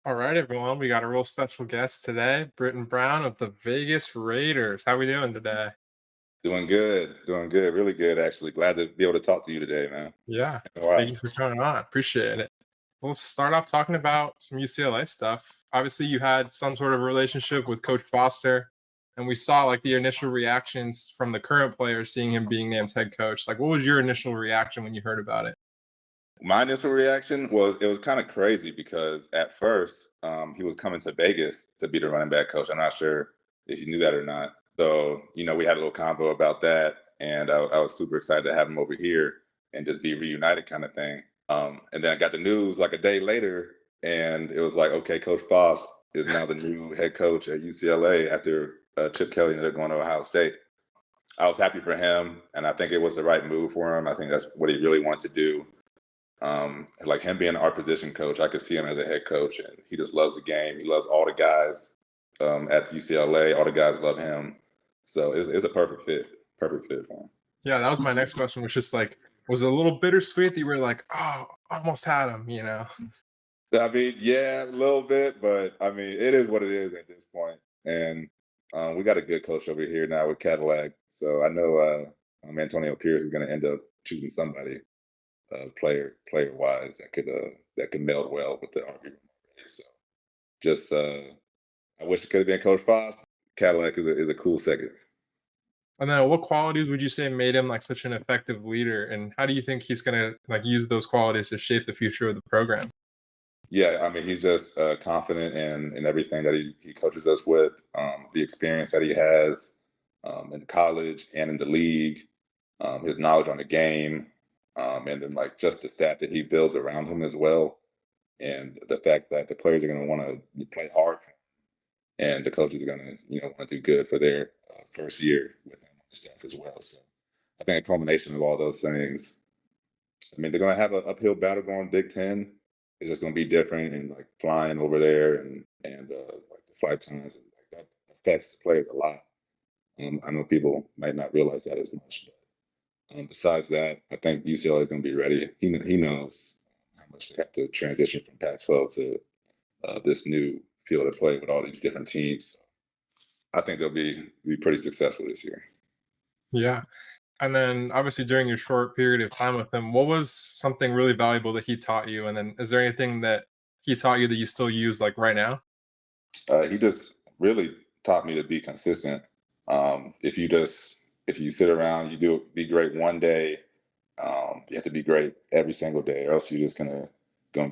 All right, everyone. We got a real special guest today, Brittain Brown of the Vegas Raiders. How we doing today? Doing good, really good actually. Glad to be able to talk to you today, man. It's Yeah, been a thank while. you for coming on. Appreciate it. We'll start off talking about some UCLA stuff. Obviously, you had some sort of relationship with Coach Foster, and we saw like the initial reactions from the current players seeing him being named head coach. Like, what was your initial reaction when you heard about it? My initial reaction was it was kind of crazy because at first he was coming to Vegas to be the running back coach. I'm not sure if you knew that or not. So we had a little convo about that, and I was super excited to have him over here and just be reunited kind of thing. And then I got the news like a day later, and it was like, okay, Coach Foss is now the new head coach at UCLA after Chip Kelly ended up going to Ohio State. I was happy for him, and I think it was the right move for him. I think that's what he really wanted to do. Like him being our position coach, I could see him as a head coach, and he just loves the game. He loves all the guys at UCLA. All the guys love him, so it's a perfect fit for him. Yeah, that was my next question. Was just like, was it a little bittersweet that you were like, oh, almost had him? I mean, yeah, a little bit, but I mean, it is what it is at this point. And we got a good coach over here now with Cadillac, so I know Antonio Pierce is going to end up choosing somebody player wise that could meld well with the RB room already. So just I wish it could have been Coach Foss. Cadillac is a cool second. And then what qualities would you say made him like such an effective leader? And how do you think he's gonna like use those qualities to shape the future of the program? Yeah, I mean he's just confident in everything that he coaches us with. The experience that he has in college and in the league, his knowledge on the game, and then like just the staff that he builds around him as well, and the fact that the players are going to want to play hard for him, and the coaches are going to want to do good for their first year with him on the staff as well. So I think a culmination of all those things. I mean, they're going to have an uphill battle going Big Ten. It's just going to be different and like flying over there and like the flight times and like that affects the players a lot. I know people might not realize that as much, but besides that, I think UCLA is going to be ready. He knows how much they have to transition from Pac-12 to this new field of play with all these different teams. I think they'll be pretty successful this year. Yeah. And then obviously during your short period of time with him, what was something really valuable that he taught you? And then is there anything that he taught you that you still use like right now? He just really taught me to be consistent. If you sit around, you do be great one day. You have to be great every single day, or else you're just gonna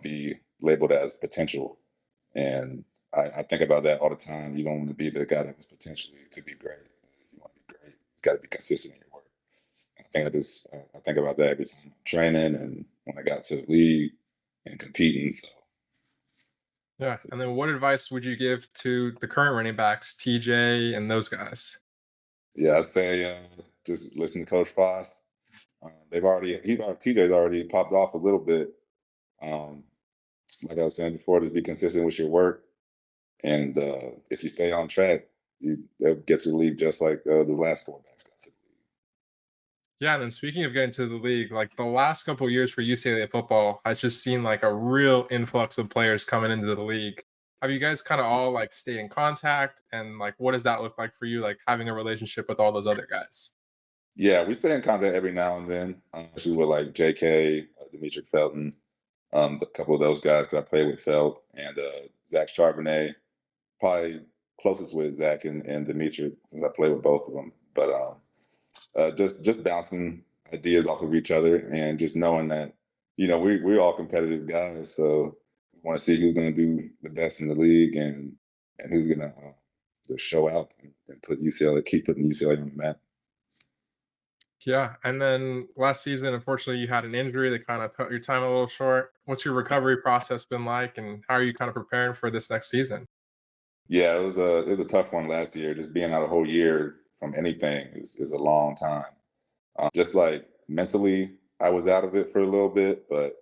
be labeled as potential. And I think about that all the time. You don't want to be the guy that was potentially to be great. You want to be great. It's got to be consistent in your work. I think about that every time I'm training and when I got to the league and competing. So, Yeah. And then what advice would you give to the current running backs, TJ and those guys? yeah, I say just listen to Coach Foss. TJ's already popped off a little bit. Um, like I was saying before, just be consistent with your work, and if you stay on track, they'll get to the league just like the last quarterbacks got to the Yeah, and then speaking of getting to the league, like the last couple of years for UCLA football has just seen like a real influx of players coming into the league. Have you guys kind of league. all like stayed in contact? And like, what does that look like for you, like having a relationship with all those other guys? Yeah, we stay in contact every now and then, especially with like JK, Demetric Felton, a couple of those guys because I played with Felt and Zach Charbonnet. Probably closest with Zach and Demetric since I played with both of them. But just bouncing ideas off of each other and just knowing that we're all competitive guys, so we want to see who's going to do the best in the league and who's going to just show out and put UCLA keep putting UCLA on the map. Yeah, and then last season, unfortunately, you had an injury that kind of cut your time a little short. What's your recovery process been like, and how are you kind of preparing for this next season? Yeah, it was a tough one last year. Just being out a whole year from anything is a long time. Just like mentally, I was out of it for a little bit, but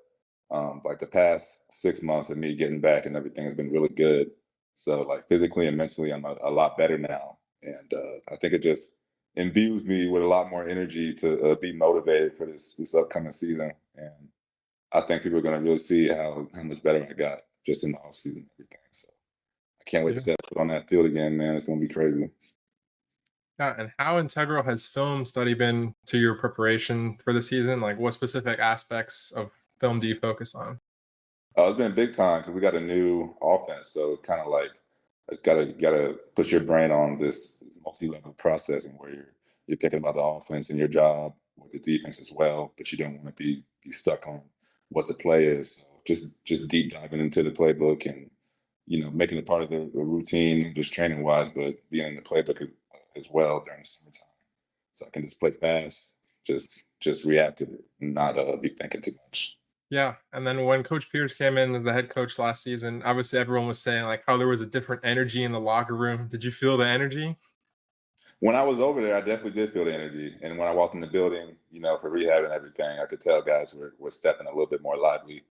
like the past 6 months of me getting back and everything has been really good. So like physically and mentally, I'm a lot better now, and I think it just imbues me with a lot more energy to be motivated for this upcoming season. And I think people are going to really see how much better I got just in the offseason and everything. So I can't wait to Yeah. step foot on that field again, man. It's gonna be crazy. Yeah, and how integral has film study been to your preparation for the season? Like, what specific aspects of film do you focus on? It's been big time because we got a new offense, so kind of like it's gotta put your brain on this multi-level processing where you're thinking about the offense and your job with the defense as well, but you don't want to be stuck on what the play is. So just deep diving into the playbook and making it part of the routine, not just training wise, but being in the playbook as well during the summertime, so I can just play fast, just react to it, and not be thinking too much. Yeah, and then when Coach Pierce came in as the head coach last season, obviously everyone was saying like how there was a different energy in the locker room. Did you feel the energy? When I was over there, I definitely did feel the energy. And when I walked in the building, for rehab and everything, I could tell guys were stepping a little bit more lively.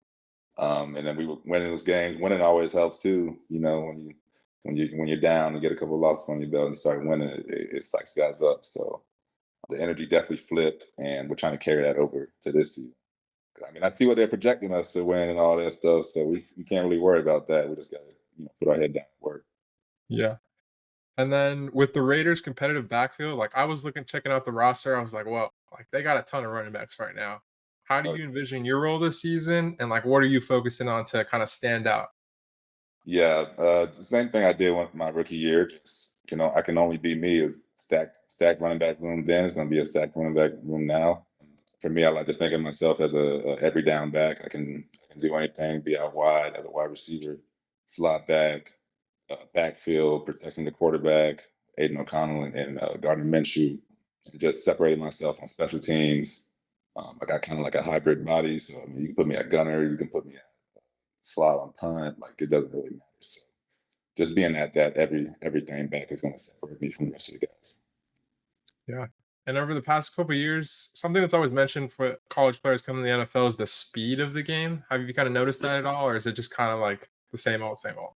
And then we were winning those games. Winning always helps too. When you're down and get a couple of losses on your belt and start winning, it psychs guys up. So the energy definitely flipped, and we're trying to carry that over to this season. I mean, I see what they're projecting us to win and all that stuff, so we can't really worry about that. We just got to put our head down and work. Yeah. And then with the Raiders' competitive backfield, like I was checking out the roster, I was like, well, like they got a ton of running backs right now. How do Uh, you envision your role this season? And like, what are you focusing on to kind of stand out? Yeah, the same thing I did with my rookie year. Just I can only be me. A stacked running back room. Then it's going to be a stacked running back room now. For me, I like to think of myself as a every down back. I can do anything. Be out wide as a wide receiver, slot back, backfield, protecting the quarterback, Aiden O'Connell and Gardner Minshew, and just separating myself on special teams. I got kind of like a hybrid body, so I mean, you can put me at gunner, you can put me at slot on punt. Like it doesn't really matter. So just being at that everything back is going to separate me from the rest of the guys. Yeah. And over the past couple of years, something that's always mentioned for college players coming to the NFL is the speed of the game. Have you kind of noticed that at all, or is it just kind of like the same old, same old?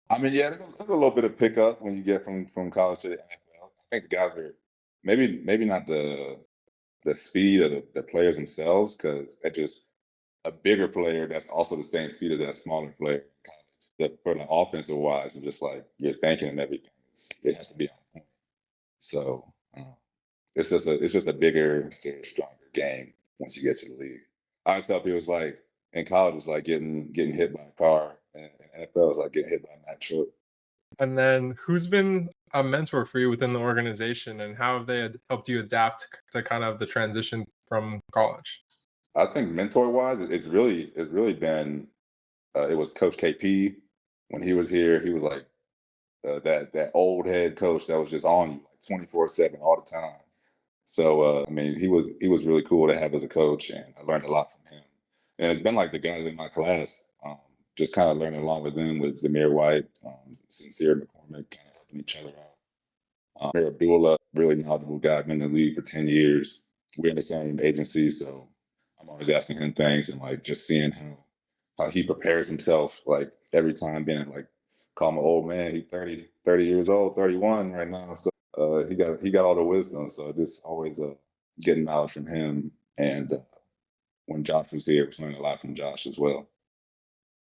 I mean, yeah, there's a little bit of pickup when you get from college to the NFL. I think the guys are maybe not the speed of the players themselves, because they're just a bigger player that's also the same speed as that smaller player in college. That for the offensive wise, it's just like your thinking and everything. It has to be on point. So it's just a bigger, stronger game once you get to the league. I tell people it's like in college it's like getting hit by a car, and NFL is like getting hit by a Mack truck. And then who's been a mentor for you within the organization, and how have they helped you adapt to kind of the transition from college? I think mentor wise, it's really been it was Coach KP when he was here. He was like that old head coach that was just on you like 24/7 all the time. So I mean, he was really cool to have as a coach, and I learned a lot from him. And it's been like the guys in my class, just kind of learning along with them, with Zamir White, Sincere McCormick, kind of helping each other out. Amir Abdullah, really knowledgeable guy, been in the league for 10 years. We're in the same agency, so I'm always asking him things and like just seeing how he prepares himself, like every time being like, call him an old man. He's 30 years old, 31 right now. So he got all the wisdom. So just always getting knowledge from him. And when Josh was here, I was learning a lot from Josh as well.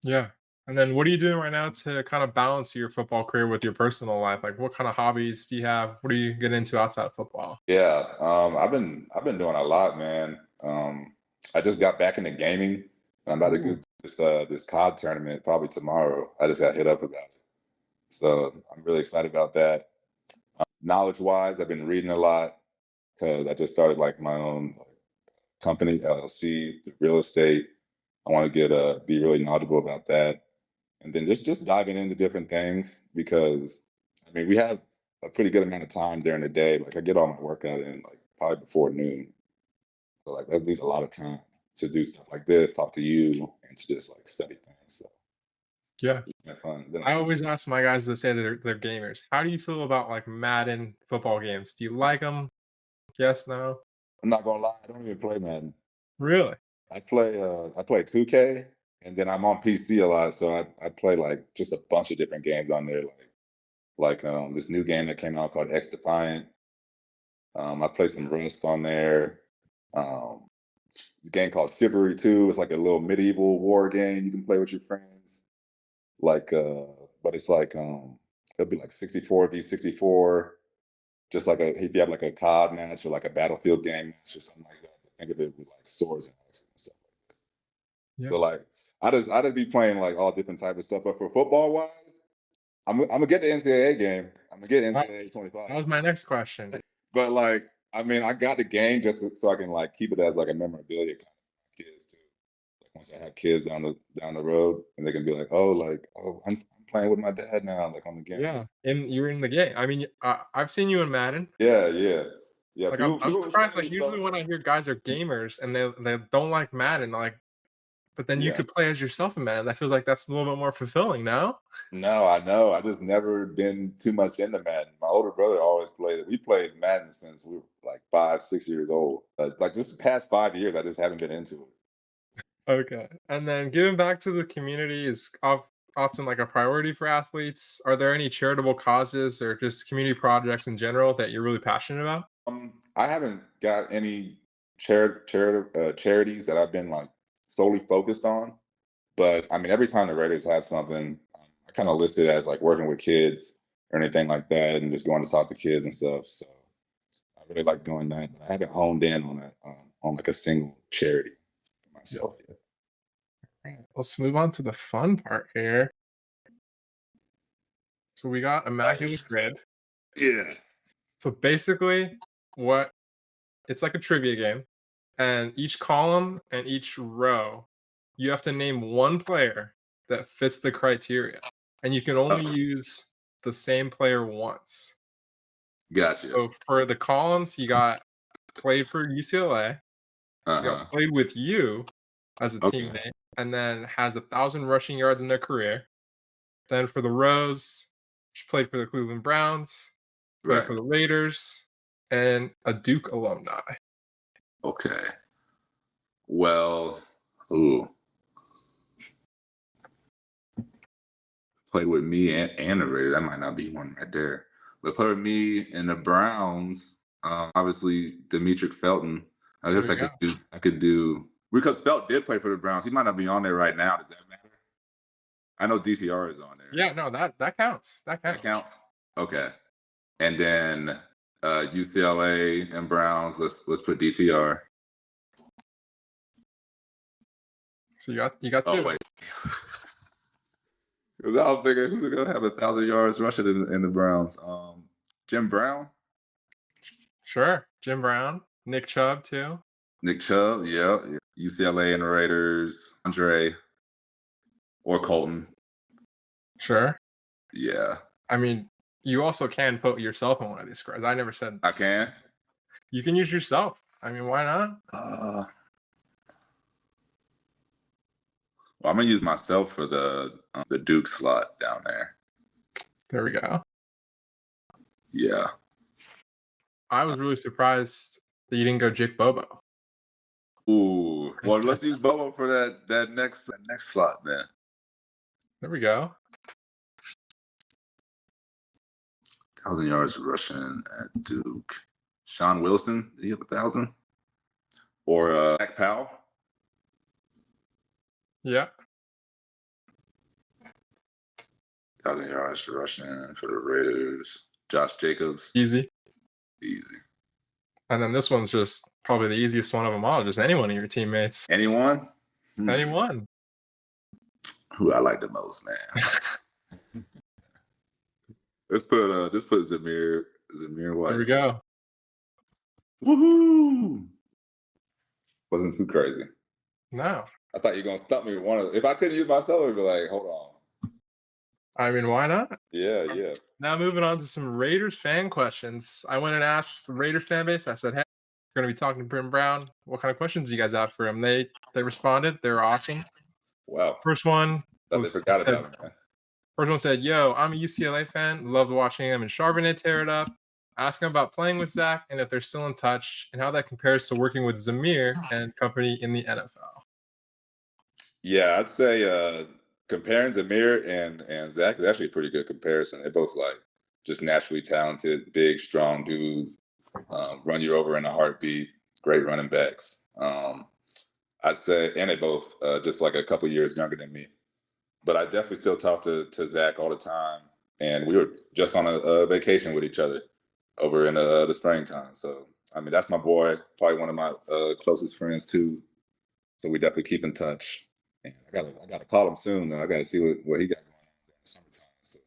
Yeah. And then what are you doing right now to kind of balance your football career with your personal life? Like what kind of hobbies do you have? What do you get into outside of football? Yeah, I've been doing a lot, man. I just got back into gaming, and I'm about to go Ooh. to this COD tournament probably tomorrow. I just got hit up about it, so I'm really excited about that. Knowledge wise, I've been reading a lot because I just started like my own company, LLC, the real estate. I want to be really knowledgeable about that, and then just diving into different things because I mean we have a pretty good amount of time during the day. Like I get all my workout in like probably before noon. So like that leaves a lot of time to do stuff like this, talk to you, and to just like study things. So Yeah. it's kind of fun. Then I I can always just ask my guys to say that they're gamers. How do you feel about like Madden football games? Do you like them? Yes, no? I'm not gonna lie, I don't even play Madden. Really? I play 2K, and then I'm on PC a lot, so I play like just a bunch of different games on there, like this new game that came out called X Defiant. I play some Rust on there. Um, a game called Chivalry 2. It's like a little medieval war game you can play with your friends. Like, but it's like it'll be like 64 v 64, just like if you have like a COD match or like a battlefield game match or something like that. Think of it with like swords and axes and stuff. Yeah. So like I just be playing like all different type of stuff. But for football wise, I'm gonna get the NCAA game. I'm gonna get That, NCAA 25. that was my next question. But like, I mean, I got the game just so I can like keep it as like a memorabilia kind of for kids too. Like once I have kids down the road, and they can be like, oh, I'm playing with my dad now, like on the game. Yeah, and you were in the game. I mean, I've seen you in Madden. Yeah, yeah, yeah. Like, I'm People were surprised. showing Like, me usually stuff. when I hear guys are gamers and they don't like Madden, like, but then you Yeah. could play as yourself in Madden. I feel like that's a little bit more fulfilling now. No, I know. I just never been too much into Madden. My older brother always played it. We played Madden since we were like 5, 6 years old. Like just the past 5 years, I just haven't been into it. Okay, and then giving back to the community is often like a priority for athletes. Are there any charitable causes or just community projects in general that you're really passionate about? I haven't got any charities that I've been like solely focused on. But I mean, every time the Raiders have something, I kind of list it as like working with kids or anything like that, and just going to talk to kids and stuff. So I really like doing that. I haven't honed in on that on like a single charity for myself yet. Right, let's move on to the fun part here. So we got immaculate grid. Yeah. So basically, what it's like a trivia game, and each column and each row, you have to name one player that fits the criteria, and you can only use the same player once. Gotcha. So for the columns, you got played for UCLA, Uh you got huh. played with you as a Okay. teammate, and then has 1,000 rushing yards in their career. Then for the rows, she played for the Cleveland Browns, played Right. for the Raiders, and a Duke alumni. Okay. Well, ooh, played with me and the Raiders. That might not be one right there. But play with me and the Browns. Obviously, Demetric Felton. I There guess we I go. could do. I could do because Felt did play for the Browns. He might not be on there right now. Does that matter? I know DTR is on there. Yeah, no, that counts. That That counts. counts. Okay. And then UCLA and Browns. Let's put DTR. So you got Oh two. wait. 'Cause I was thinking who's gonna have 1,000 yards rushing in the Browns? Jim Brown, Sure. Jim Brown, Nick Chubb too. Nick Chubb, yeah, yeah. UCLA and the Raiders, Andre or Colton, Sure. yeah. I mean, you also can put yourself in one of these squares. I never said I can. you can use yourself. I mean, why not? Well, I'm gonna use myself for the Duke slot down there. There we go. Yeah. I was really surprised that you didn't go Jake Bobo. Ooh. Well, let's use Bobo for that next slot then. There we go. 1,000 yards rushing at Duke. Sean Wilson, did he have 1,000? Or Zach Powell? Yeah. 1,000 yards rushing for the Raiders. Josh Jacobs, Easy. easy. And then this one's just probably the easiest one of them all. Just any one of your teammates. Anyone? Anyone. Who I like the most, man. Let's put Zamir White. There we go. Woohoo! Wasn't too crazy. No. I thought you were gonna stump me with one of. If I couldn't use myself, I'd be like, hold on. I mean, why not? Yeah, yeah. Now moving on to some Raiders fan questions. I went and asked the Raiders fan base. I said, "Hey, we're going to be talking to Brittain Brown. What kind of questions do you guys have for him?" They responded. They were awesome. Wow. First one Thought they forgot said, about me, man. first one said, "Yo, I'm a UCLA fan. Loved watching him and Charbonnet tear it up. Ask him about playing with Zach and if they're still in touch and how that compares to working with Zamir and company in the NFL." Yeah, I'd say comparing Zamir and Zach is actually a pretty good comparison. They're both like just naturally talented, big, strong dudes. Run you over in a heartbeat. Great running backs. I'd say, and they both just like a couple years younger than me. But I definitely still talk to Zach all the time, and we were just on a vacation with each other over in the springtime. So I mean, that's my boy, probably one of my closest friends too. So we definitely keep in touch. And I gotta call him soon. Though. I gotta see what he got going on in the summertime. So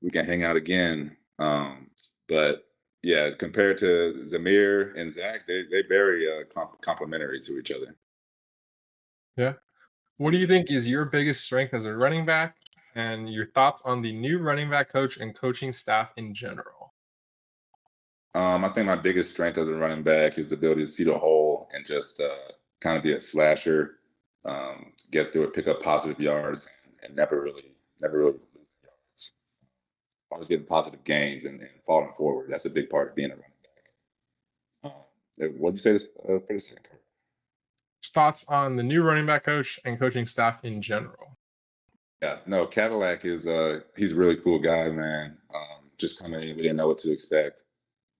we can hang out again. But yeah, compared to Zamir and Zach, they very complementary to each other. Yeah. What do you think is your biggest strength as a running back, and your thoughts on the new running back coach and coaching staff in general? I think my biggest strength as a running back is the ability to see the hole and just kind of be a slasher, get through it, pick up positive yards, and never really lose yards. Always getting positive gains and falling forward. That's a big part of being a running back. What did you say this, for the second part? Thoughts on the new running back coach and coaching staff in general? Yeah, no, Cadillac is he's a really cool guy, man. Just coming in, we didn't know what to expect,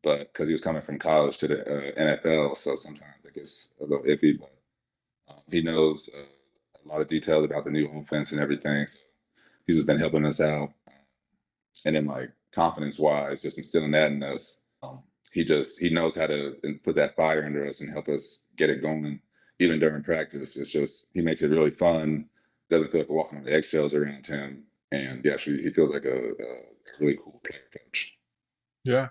but because he was coming from college to the NFL, so sometimes it gets a little iffy. But he knows a lot of details about the new offense and everything. So he's just been helping us out. And then, like confidence wise, just instilling that in us. He knows how to put that fire under us and help us get it going, even during practice. It's just he makes it really fun. Doesn't feel like we're walking on the eggshells around him, and yeah, he feels like a really cool player coach. Yeah.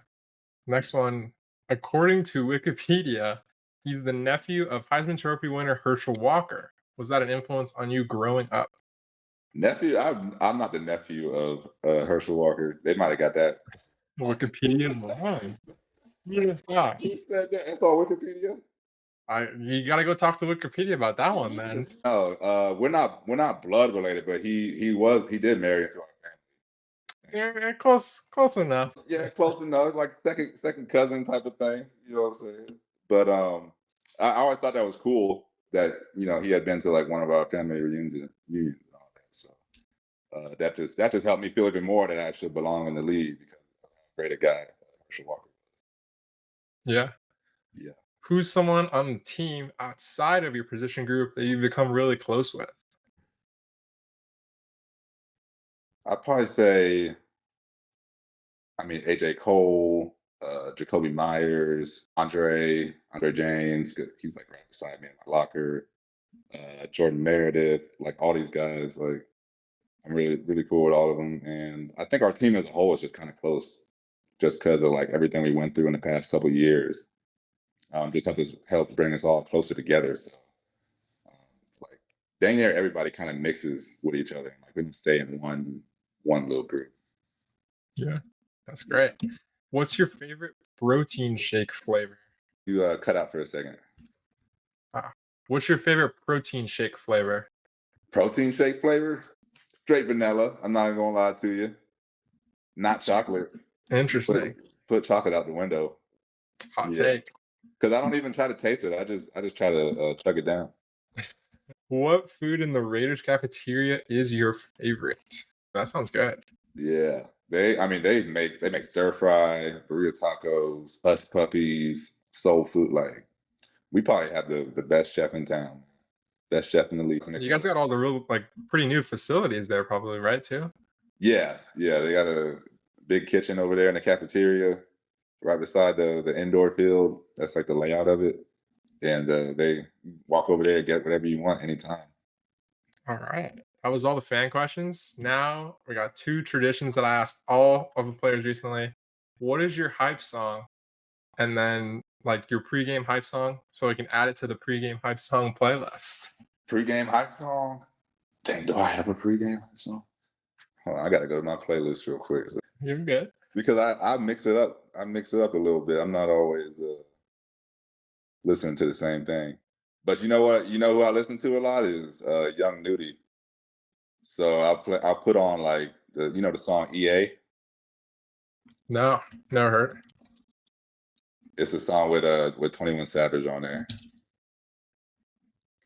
Next one. According to Wikipedia, he's the nephew of Heisman Trophy winner Herschel Walker. Was that an influence on you growing up? Nephew, I'm not the nephew of Herschel Walker. They might have got that. Wikipedia line. Who would have thought? Who said that? It's on Wikipedia. You gotta go talk to Wikipedia about that one, man. No, we're not blood related, but he did marry into our Yeah, close enough. family. Yeah, close enough. It's like second cousin type of thing. You know what I'm saying? But I always thought that was cool that he had been to like one of our family reunions and all that. So that just helped me feel even more that I should belong in the league because of how great a guy Herschel Walker. Yeah. Yeah, Who's someone on the team outside of your position group that you've become really close with? I'd probably say, I mean, AJ Cole, Jacoby Myers, Andre James. 'Cause he's like right beside me in my locker. Jordan Meredith, like all these guys. Like I'm really cool with all of them, and I think our team as a whole is just kind of close, just because of like everything we went through in the past couple years. Just help bring us all closer together. So it's like dang near everybody kind of mixes with each other. Like we don't stay in one little group. Yeah. That's Yeah. great. What's your favorite protein shake flavor? You cut out for a second. Ah, what's your favorite protein shake flavor? Protein shake flavor, straight vanilla. I'm not even gonna lie to you. Not chocolate. Interesting. Put chocolate out the window. Hot Yeah, take. because I don't even try to taste it. I just try to chug it down. What food in the Raiders cafeteria is your favorite? That sounds good. Yeah, I mean they make stir fry, burrito tacos, hush puppies, soul food. Like we probably have the best chef in town, best chef in the league. You guys got all the real like pretty new facilities there, probably, right? Too. Yeah, they got a big kitchen over there in the cafeteria, right beside the indoor field. That's like the layout of it, and they walk over there and get whatever you want anytime. All right. That was all the fan questions. Now we got two traditions that I asked all of the players recently. What is your hype song? And then like your pregame hype song, so we can add it to the pregame hype song playlist. Pre-game hype song. Dang, do I have a pre-game hype song? Hold on, I gotta go to my playlist real quick You're good. because I mix it up. I mix it up a little bit. I'm not always listening to the same thing. But you know what? You know who I listen to a lot is Young Nudie. So I'll put on like the song EA. No, never heard. It's a song with 21 Savage on there.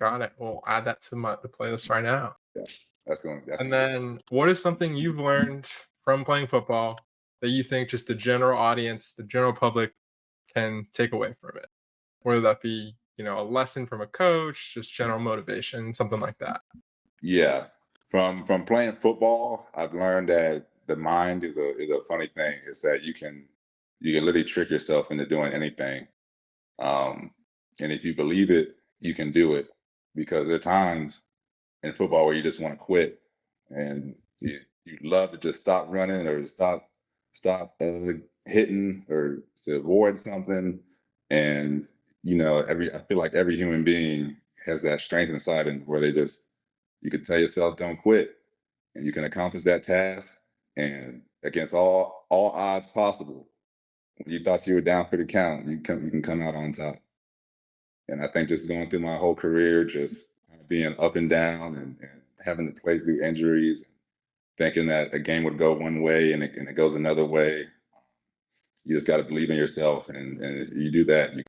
Got it. We'll add that to the playlist right now. Yeah, that's And gonna be then what is something you've learned from playing football that you think just the general audience, the general public can take away from it? Whether that be a lesson from a coach, just general motivation, something like that? Yeah. From playing football, I've learned that the mind is a funny thing. It's that you can literally trick yourself into doing anything. Um, and if you believe it, you can do it. Because there are times in football where you just want to quit, and you love to just stop running or stop hitting or to avoid something. And every I feel like every human being has that strength inside, and where you can tell yourself don't quit, and you can accomplish that task, and against all odds possible. When you thought you were down for the count, you can come out on top. And I think just going through my whole career, just kind of being up and down, and having to play through injuries, thinking that a game would go one way and it goes another way. You just got to believe in yourself, and if you do that, you